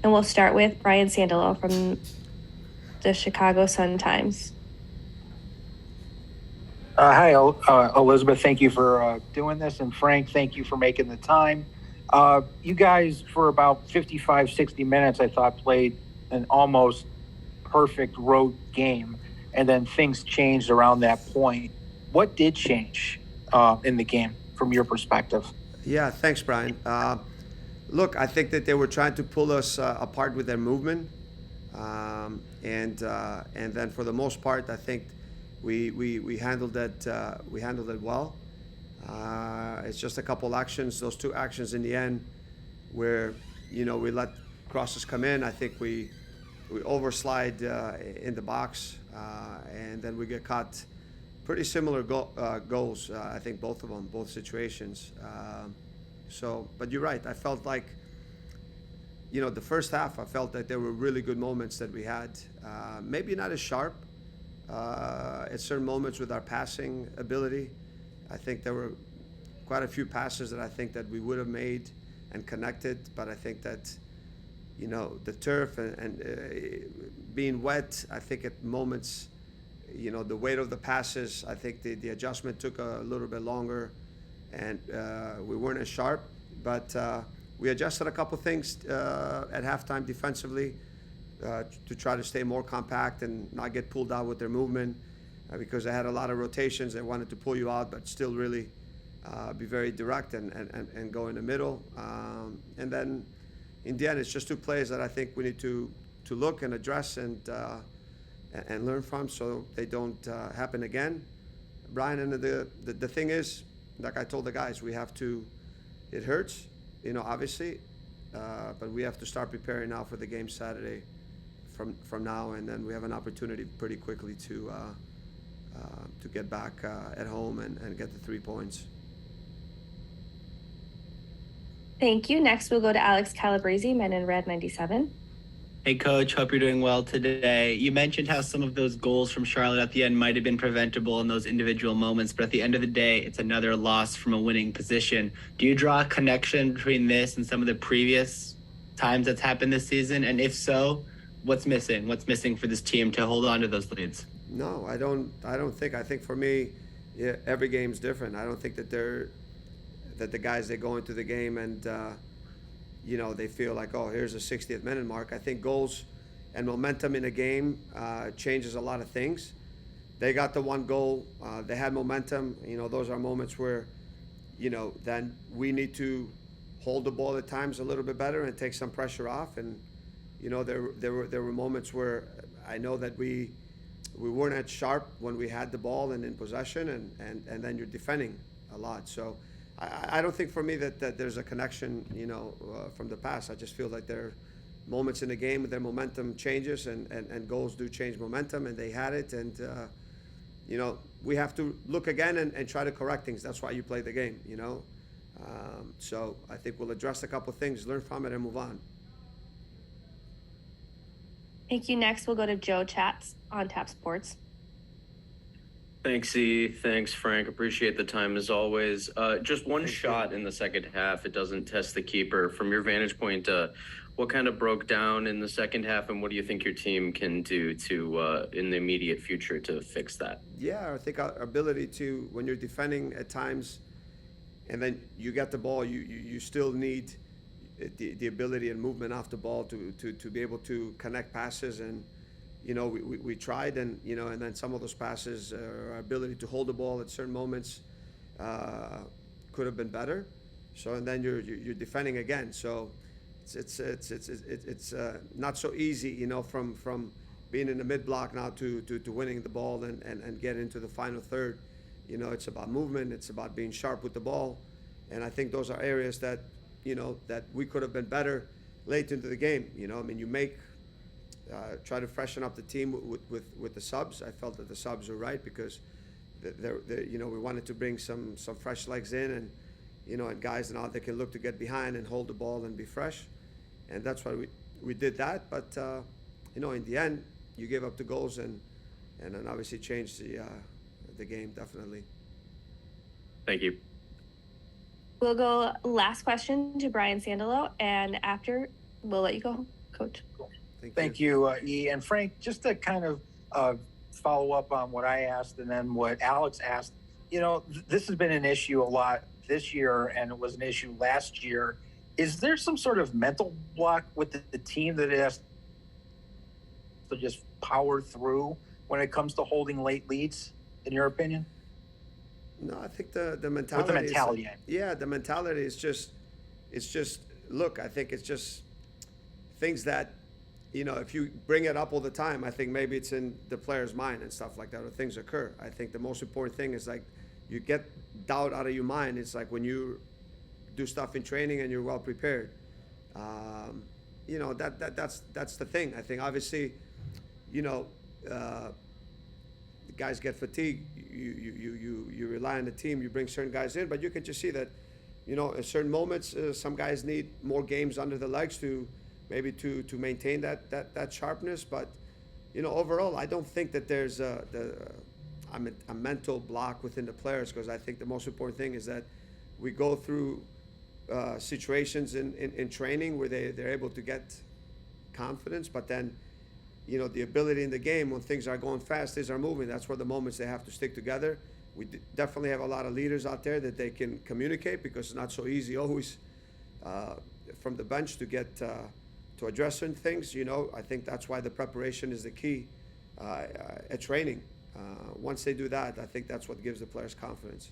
And we'll start with Brian Sandalo from the Chicago Sun-Times. Hi, Elizabeth. Thank you for doing this. And Frank, thank you for making the time. You guys, for about 55, 60 minutes, I thought, played an almost perfect road game. And then things changed around that point. What did change in the game from your perspective? Yeah, thanks, Brian. Look, I think that they were trying to pull us apart with their movement, and then for the most part, I think we handled that we handled it well. It's just a couple actions, those two actions in the end, where we let crosses come in. I think we overslide in the box, and then we get caught. Pretty similar goals, I think both of them, both situations. But you're right. I felt like, the first half, I felt that there were really good moments that we had. Maybe not as sharp at certain moments with our passing ability. I think there were quite a few passes that I think that we would have made and connected, but I think that, the turf and being wet, I think at moments, the weight of the passes, I think the adjustment took a little bit longer, and we weren't as sharp, but we adjusted a couple things at halftime defensively to try to stay more compact and not get pulled out with their movement, because they had a lot of rotations. They wanted to pull you out, but still really be very direct and go in the middle. And then in the end, it's just two plays that I think we need to look and address and learn from, so they don't happen again, Brian. And the thing is, like I told the guys, we have to. It hurts, obviously, but we have to start preparing now for the game Saturday. From now, and then we have an opportunity pretty quickly to get back at home and get the 3 points. Thank you. Next, we'll go to Alex Calabrese, Men in Red 97. Hey, Coach. Hope you're doing well today. You mentioned how some of those goals from Charlotte at the end might have been preventable in those individual moments, but at the end of the day, it's another loss from a winning position. Do you draw a connection between this and some of the previous times that's happened this season? And if so, what's missing? What's missing for this team to hold on to those leads? No, I don't think. I think for me, yeah, every game's different. I don't think that the guys, they go into the game and they feel like, oh, here's a 60th minute mark. I think goals and momentum in a game changes a lot of things. They got the one goal. They had momentum. Those are moments where, then we need to hold the ball at times a little bit better and take some pressure off. And there were moments where I know that we weren't as sharp when we had the ball and in possession, and then you're defending a lot. So I don't think for me that there's a connection, from the past. I just feel like there are moments in the game where their momentum changes, and goals do change momentum, and they had it. And, we have to look again and try to correct things. That's why you play the game, So I think we'll address a couple things, learn from it, and move on. Thank you. Next, we'll go to Joe Chats on Tap Sports. Thanks, E. Thanks, Frank. Appreciate the time as always. Just one shot in the second half. It doesn't test the keeper. From your vantage point, what kind of broke down in the second half, and what do you think your team can do to in the immediate future to fix that? Yeah, I think our ability to, when you're defending at times, and then you get the ball, you still need the ability and movement off the ball to be able to connect passes. And we tried, and and then some of those passes, our ability to hold the ball at certain moments could have been better. So, and then you're defending again. So it's not so easy, from being in the mid block now to winning the ball and get into the final third. It's about movement. It's about being sharp with the ball, and I think those are areas that that we could have been better late into the game. You make try to freshen up the team with the subs. I felt that the subs were right, because we wanted to bring some fresh legs in, and guys now they can look to get behind and hold the ball and be fresh, and that's why we did that. But in the end, you gave up the goals and then obviously changed the game definitely. Thank you. We'll go last question to Brian Sandalo, and after we'll let you go Coach. Thank you, E. And Frank, just to kind of follow up on what I asked and then what Alex asked, this has been an issue a lot this year, and it was an issue last year. Is there some sort of mental block with the team that it has to just power through when it comes to holding late leads, in your opinion? No, I think the mentality. With the mentality. The mentality is just, look, I think it's just things that, if you bring it up all the time, I think maybe it's in the player's mind and stuff like that, or things occur. I think the most important thing is like you get doubt out of your mind. It's like when you do stuff in training and you're well prepared. That's the thing. I think obviously, the guys get fatigued. You rely on the team. You bring certain guys in, but you can just see that, at certain moments, some guys need more games under the legs to maybe to maintain that sharpness. But overall, I don't think that there's a mental block within the players, because I think the most important thing is that we go through situations in training where they're able to get confidence, but then the ability in the game when things are going fast, things are moving, that's where the moments they have to stick together. We definitely have a lot of leaders out there that they can communicate, because it's not so easy always from the bench to get to address certain things. I think that's why the preparation is the key at training. Once they do that, I think that's what gives the players confidence.